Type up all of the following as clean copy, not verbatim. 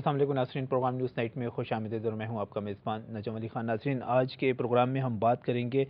السلام علیکم ناظرین، پروگرام نیوز نائٹ میں خوش آمدید، اور میں ہوں آپ کا میزبان نجم علی خان۔ ناظرین، آج کے پروگرام میں ہم بات کریں گے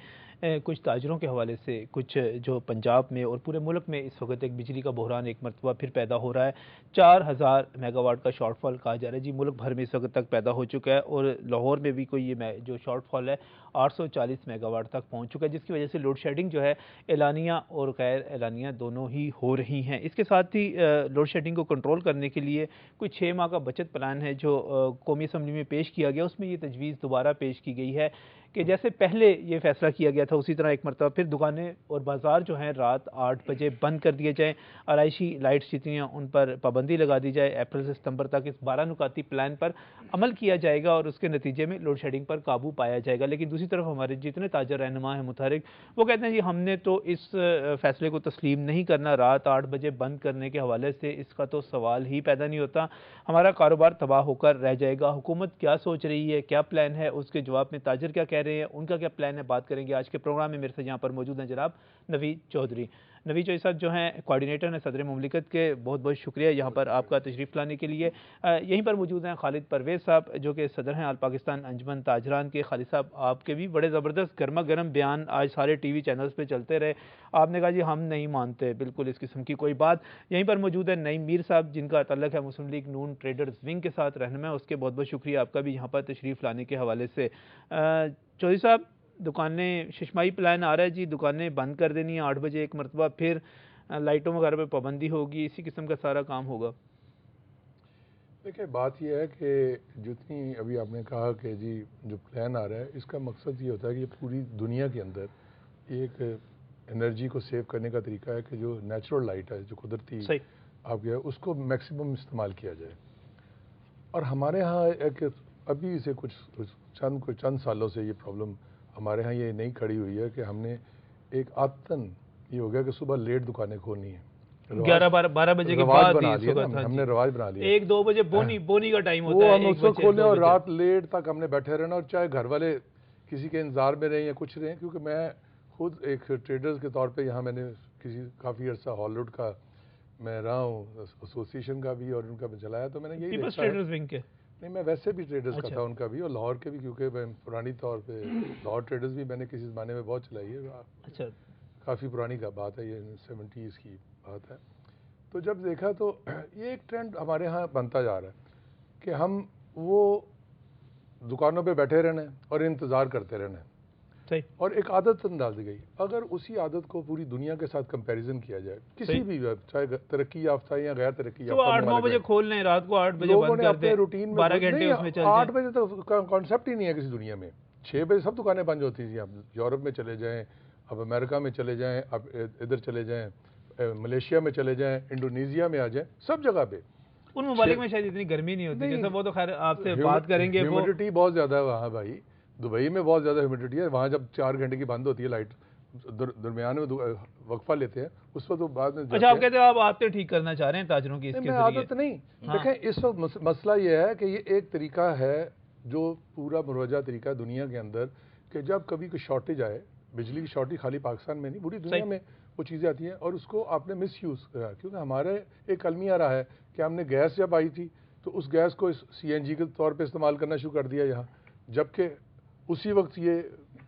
کچھ تاجروں کے حوالے سے، کچھ جو پنجاب میں اور پورے ملک میں اس وقت ایک بجلی کا بحران ایک مرتبہ پھر پیدا ہو رہا ہے۔ 4000 میگا واٹ کا شارٹ فال کہا جا رہا ہے جی، ملک بھر میں اس وقت تک پیدا ہو چکا ہے، اور لاہور میں بھی کوئی یہ جو شارٹ فال ہے 840 میگا واٹ تک پہنچ چکا ہے، جس کی وجہ سے لوڈ شیڈنگ جو ہے اعلانیہ اور غیر اعلانیہ دونوں ہی ہو رہی ہیں۔ اس کے ساتھ ہی لوڈ شیڈنگ کو کنٹرول کرنے کے لیے کوئی 6 ماہ کا بچت پلان ہے جو قومی اسمبلی میں پیش کیا گیا۔ اس میں یہ تجویز دوبارہ پیش کی گئی ہے کہ جیسے پہلے یہ فیصلہ کیا گیا تھا اسی طرح ایک مرتبہ پھر دکانیں اور بازار جو ہیں رات 8 بجے بند کر دیے جائیں، آرائشی لائٹس جتنی ہیں ان پر پابندی لگا دی جائے۔ اپریل سے ستمبر تک اس 12 نکاتی پلان پر عمل کیا جائے گا اور اس کے نتیجے میں لوڈ شیڈنگ پر قابو پایا جائے گا۔ لیکن دوسری طرف ہمارے جتنے تاجر رہنما ہیں متحرک، وہ کہتے ہیں جی ہم نے تو اس فیصلے کو تسلیم نہیں کرنا، رات 8 بجے بند کرنے کے حوالے سے اس کا تو سوال ہی پیدا نہیں ہوتا، ہمارا کاروبار تباہ ہو کر رہ جائے گا۔ حکومت کیا سوچ رہی ہے، کیا پلان ہے، اس کے جواب میں تاجر کیا کہہ رہے ہیں، ان کا کیا پلان ہے، بات کریں گے آج کے پروگرام میں۔ میرے سے یہاں پر موجود ہیں جناب نوید چودھری۔ نوید چودھری صاحب جو ہیں کوارڈینیٹر ہیں صدر مملکت کے، بہت بہت شکریہ یہاں پر آپ کا تشریف لانے کے لیے۔ یہیں پر موجود ہیں خالد پرویز صاحب جو کہ صدر ہیں آل پاکستان انجمن تاجران کے۔ خالد صاحب، آپ کے بھی بڑے زبردست گرما گرم بیان آج سارے ٹی وی چینلز پہ چلتے رہے، آپ نے کہا جی ہم نہیں مانتے بالکل اس قسم کی کوئی بات۔ یہیں پر موجود ہے نعیم میر صاحب جن کا تعلق ہے مسلم لیگ نون ٹریڈرز ونگ کے ساتھ، رہنما ہے اس کے، بہت بہت شکریہ آپ کا بھی یہاں پر تشریف لانے کے حوالے سے۔ چودھری صاحب، دکانیں ششمائی پلان آ رہا ہے جی، دکانیں بند کر دینی ہیں 8 بجے، ایک مرتبہ پھر لائٹوں وغیرہ پہ پابندی ہوگی، اسی قسم کا سارا کام ہوگا؟ دیکھیں، بات یہ ہے کہ جتنی ابھی آپ نے کہا کہ جی جو پلان آ رہا ہے اس کا مقصد یہ ہوتا ہے کہ یہ پوری دنیا کے اندر ایک انرجی کو سیو کرنے کا طریقہ ہے کہ جو نیچرل لائٹ ہے، جو قدرتی آپ کے اس کو میکسیمم استعمال کیا جائے۔ اور ہمارے ہاں ایک ابھی سے کچھ چند سالوں سے یہ پرابلم ہمارے ہاں یہ نہیں کھڑی ہوئی ہے کہ ہم نے ایک عادتاً یہ ہو گیا کہ صبح لیٹ دکانیں کھولنی ہیں، 11-12 بجے کے بعد ہم نے رواج بنا لیا، 1-2 بجے بونی کا ٹائم ہوتا وہ ہے، ہم اس وقت کھولنے اور رات لیٹ تک ہم نے بیٹھے رہنا، اور چاہے گھر والے کسی کے انتظار میں رہیں یا کچھ رہیں، کیونکہ میں خود ایک ٹریڈرز کے طور پہ یہاں میں نے کافی عرصہ ہالوڈ کا میں رہا ہوں، ایسوسی ایشن کا بھی اور ان کا بھی چلایا، تو میں نے یہی دیکھا ہے۔ نہیں، میں ویسے بھی ٹریڈرز کا تھا ان کا بھی، اور لاہور کے بھی، کیونکہ میں پرانی طور پہ لاہور ٹریڈرز بھی میں نے کسی زمانے میں بہت چلائی ہے، کافی پرانی کا بات ہے، یہ 70s کی بات ہے۔ تو جب دیکھا تو یہ ایک ٹرینڈ ہمارے ہاں بنتا جا رہا ہے کہ ہم وہ دکانوں پہ بیٹھے رہنا ہے اور انتظار کرتے رہنا ہے، اور ایک عادت انداز گئی۔ اگر اسی عادت کو پوری دنیا کے ساتھ کمپیریزن کیا جائے، کسی بھی چاہے ترقی یافتہ یا غیر ترقی یافتہ، 8-9 بجے کھول لیں، رات کو 8 بجے بند کر دیں، 12 گھنٹے اس میں چل جائیں۔ 8 بجے تو کانسیپٹ ہی نہیں ہے کسی دنیا میں، 6 بجے سب دکانیں بند ہوتی تھیں۔ اب یورپ میں چلے جائیں، اب امریکہ میں چلے جائیں، اب ادھر چلے جائیں، ملیشیا میں چلے جائیں، انڈونیزیا میں آ جائیں، سب جگہ پہ ان ممالک میں شاید اتنی گرمی نہیں ہوتی، جیسا وہ تو خیر آپ سے بات کریں گے۔ ہیومیڈیٹی بہت زیادہ ہے وہاں بھائی، دبئی میں بہت زیادہ ہیومیڈیٹی ہے وہاں، جب 4 گھنٹے کی بند ہوتی ہے لائٹ، درمیان میں وقفہ لیتے ہیں، اس وقت بعد میں اچھا آپ کہتے ہیں آپ عادتیں ٹھیک کرنا چاہ رہے ہیں تاجروں کی اس کے ذریعے؟ عادت نہیں، دیکھیں اس وقت مسئلہ یہ ہے کہ یہ ایک طریقہ ہے جو پورا مروجہ طریقہ ہے دنیا کے اندر، کہ جب کبھی کوئی شارٹیج آئے، بجلی کی شارٹیج خالی پاکستان میں نہیں پوری دنیا میں وہ چیزیں آتی ہیں، اور اس کو آپ نے مس یوز کرا، کیونکہ ہمارے ایک المیہ رہا ہے کہ ہم نے گیس جب آئی تھی تو اس گیس کو CNG کے طور پہ استعمال کرنا شروع کر دیا یہاں، جبکہ اسی وقت یہ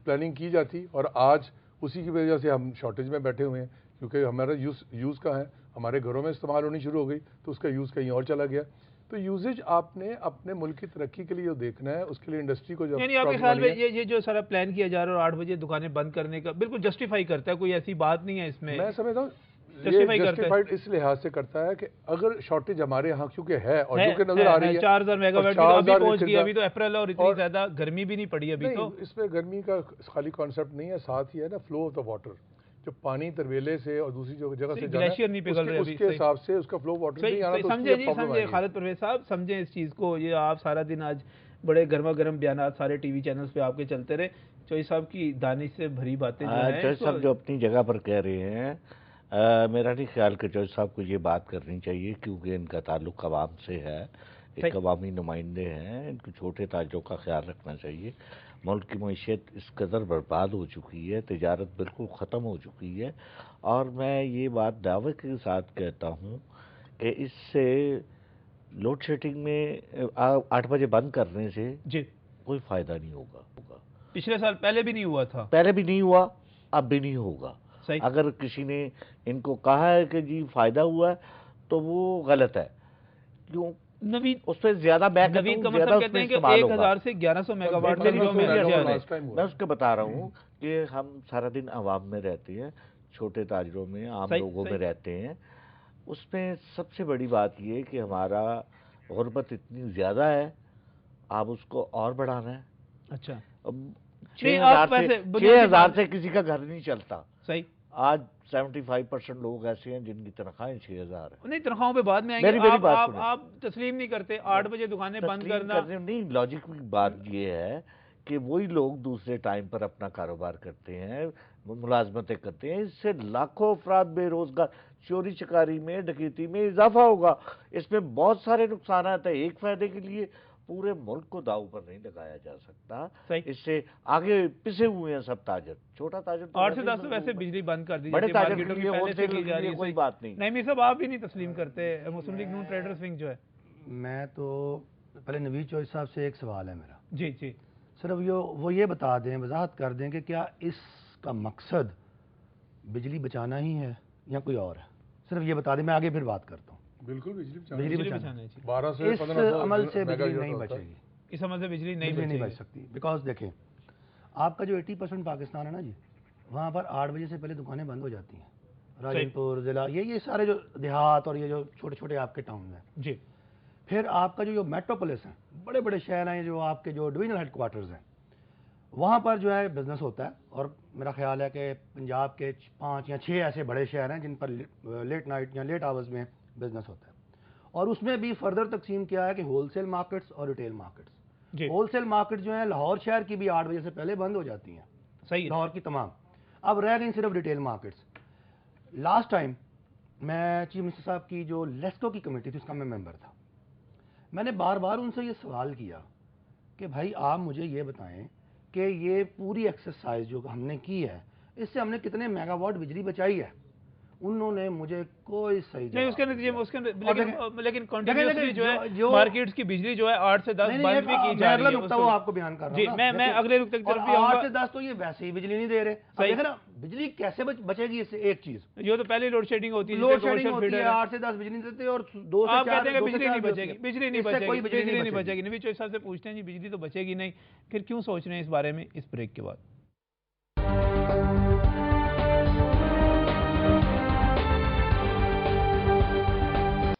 پلاننگ کی جاتی، اور آج اسی کی وجہ سے ہم شارٹیج میں بیٹھے ہوئے ہیں، کیونکہ ہمارا یوز کا ہے، ہمارے گھروں میں استعمال ہونی شروع ہو گئی تو اس کا یوز کہیں اور چلا گیا۔ تو یوزیج آپ نے اپنے ملک کی ترقی کے لیے دیکھنا ہے، اس کے لیے انڈسٹری کو جو یعنی آپ کے خیال میں یہ جو سارا پلان کیا جا رہا ہے اور 8 بجے دکانیں بند کرنے کا بالکل جسٹیفائی کرتا ہے، کوئی ایسی بات نہیں ہے اس میں؟ میں سمجھتا ہوں یہ جسٹیفائڈ اس لحاظ سے کرتا ہے کہ اگر شارٹیج ہمارے ہاں کیونکہ ہے اور جو کہ نظر آ رہی ہے، 4000 میگا واٹ ابھی پہنچ گئی، ابھی تو اپریل اور اتنی زیادہ گرمی بھی نہیں پڑی ابھی تو۔ اس میں گرمی کا خالی کانسیپٹ نہیں ہے، ساتھ ہی ہے نا فلو آف دا واٹر، جو پانی ترویلے سے اور دوسری جگہ سے گلیشیئر نہیں پگھل رہے، اس کے حساب سے اس کا فلو واٹر نہیں آنا، تو سمجھے خالد پرویز صاحب، سمجھیں اس چیز کو۔ یہ آپ سارا دن آج بڑے گرما گرم بیانات سارے ٹی وی چینلز پہ آپ کے چلتے رہے، چوئی صاحب کی دانش سے بھری باتیں جو ہیں، چوئی صاحب جو اپنی جگہ پر کہہ رہے ہیں، میرا نہیں خیال کہ چوئی صاحب کو یہ بات کرنی چاہیے، کیونکہ ان کا تعلق عوام سے ہے، ایک عوامی نمائندے ہیں، ان کو چھوٹے تاجروں کا خیال رکھنا چاہیے۔ ملک کی معیشت اس قدر برباد ہو چکی ہے، تجارت بالکل ختم ہو چکی ہے، اور میں یہ بات دعوے کے ساتھ کہتا ہوں کہ اس سے لوڈ شیڈنگ میں 8 بجے بند کرنے سے جی کوئی فائدہ نہیں ہوگا. پچھلے سال پہلے بھی نہیں ہوا تھا. پہلے بھی نہیں ہوا, اب بھی نہیں ہوگا. صحیح. اگر کسی نے ان کو کہا ہے کہ جی فائدہ ہوا ہے تو وہ غلط ہے. کیوں؟ نوید اس پہ زیادہ بیک نوید کا مطلب کہتے ہیں کہ 1000 سے 1100 میگا واٹ میری جو میں اس کو بتا رہا ہوں کہ ہم سارا دن عوام میں رہتے ہیں, چھوٹے تاجروں میں, عام لوگوں میں رہتے ہیں. اس میں سب سے بڑی بات یہ کہ ہمارا غربت اتنی زیادہ ہے, آپ اس کو اور بڑھانا ہے. اچھا 6,000 سے کسی کا گھر نہیں چلتا. صحیح. آج 75% لوگ ایسے ہیں جن کی تنخواہیں 6,000 ہیں. نہیں, تنخواہوں پہ بعد میں آئیں گے. آپ تسلیم نہیں کرتے 8 بجے دکانیں بند کرنا؟ نہیں, لاجک کی بات یہ ہے کہ وہی لوگ دوسرے ٹائم پر اپنا کاروبار کرتے ہیں, ملازمتیں کرتے ہیں. اس سے لاکھوں افراد بے روزگار, چوری چکاری میں, ڈکیتی میں اضافہ ہوگا. اس میں بہت سارے نقصانات ہیں. ایک فائدے کے لیے پورے ملک کو داؤ پر نہیں لگایا جا سکتا. اس سے آگے پسے ہوئے ہیں سب تاجر. چھوٹا تاجر 8 سے 10 ویسے بجلی بند کر دی بڑے جاتی ہے, تاجر کے لیے ہول سیل کے لیے کوئی بات نہیں. نہیں صاحب, آپ بھی نہیں تسلیم کرتے. مسلم لیگ نون ٹریڈرز ونگ جو ہے, میں تو پہلے نوید چوہدری صاحب سے ایک سوال ہے میرا. جی جی, صرف وہ یہ بتا دیں, وضاحت کر دیں کہ کیا اس کا مقصد بجلی بچانا ہی ہے یا کوئی اور ہے؟ صرف یہ بتا دیں, میں آگے پھر بات کرتا ہوں. بالکل بجلی بچانا. 12 سے اس عمل سے بجلی نہیں بچے گی. اس عمل سے بجلی نہیں بچ سکتی. بیکاز دیکھیں, آپ کا جو 80% پاکستان ہے نا جی, وہاں پر 8 بجے سے پہلے دکانیں بند ہو جاتی ہیں. راجن پور ضلع, یہ سارے جو دیہات اور یہ جو چھوٹے چھوٹے آپ کے ٹاؤن ہیں جی. پھر آپ کا جو میٹروپولس ہیں, بڑے بڑے شہر ہیں, جو آپ کے جو ڈویژنل ہیڈ کوارٹرز ہیں, وہاں پر جو ہے بزنس ہوتا ہے. اور میرا خیال ہے کہ پنجاب کے 5 یا 6 ایسے بڑے شہر ہیں جن پر لیٹ نائٹ یا لیٹ آورز میں بزنس ہوتا ہے. اور اس میں بھی فردر تقسیم کیا ہے کہ ہول سیل مارکیٹس اور retail markets. Wholesale market جو ہیں لاہور شہر کی بھی 8 بجے سے پہلے بند ہو جاتی ہیں. صحیح, لاہور کی تمام. اب رہ گئی صرف ریٹیل مارکیٹس. لاسٹ ٹائم میں چیف منسٹر صاحب کی جو لیسکو کی کمیٹی تھی اس کا میں ممبر تھا. میں نے بار بار ان سے یہ سوال کیا کہ بھائی آپ مجھے یہ بتائیں کہ یہ پوری ایکسرسائز جو ہم نے کی ہے, اس سے ہم نے کتنے میگا واٹ بجلی بچائی ہے. انہوں نے مجھے کوئی صحیح نہیں, اس کے نتیجے میں لیکن کنٹینیوسلی جو ہے مارکیٹس کی بجلی جو ہے 8 سے 10 بند بھی کی جا رہی ہے. اگلا نقطہ وہ آپ کو بیان کر رہا ہوں. میں اگلے نقطے کی طرف بھی آؤں گا. 8 سے 10 تو یہ ویسے ہی بجلی نہیں دے رہے. دیکھیں نا بجلی کیسے بچے گی. اس سے ایک چیز, یہ تو پہلے لوڈ شیڈنگ ہوتی ہے, لوڈ شیڈنگ ہوتی ہے, 8 سے 10 بجلی نہیں دیتے, اور 2 سے 4 آپ کہتے ہیں کہ بجلی نہیں بچے گی. بجلی نہیں بچے گی. بچے گی. نوید چوہدری صاحب سے پوچھتے ہیں جی بجلی تو بچے گی نہیں, پھر کیوں سوچ رہے ہیں اس بارے میں اس بریک کے بعد؟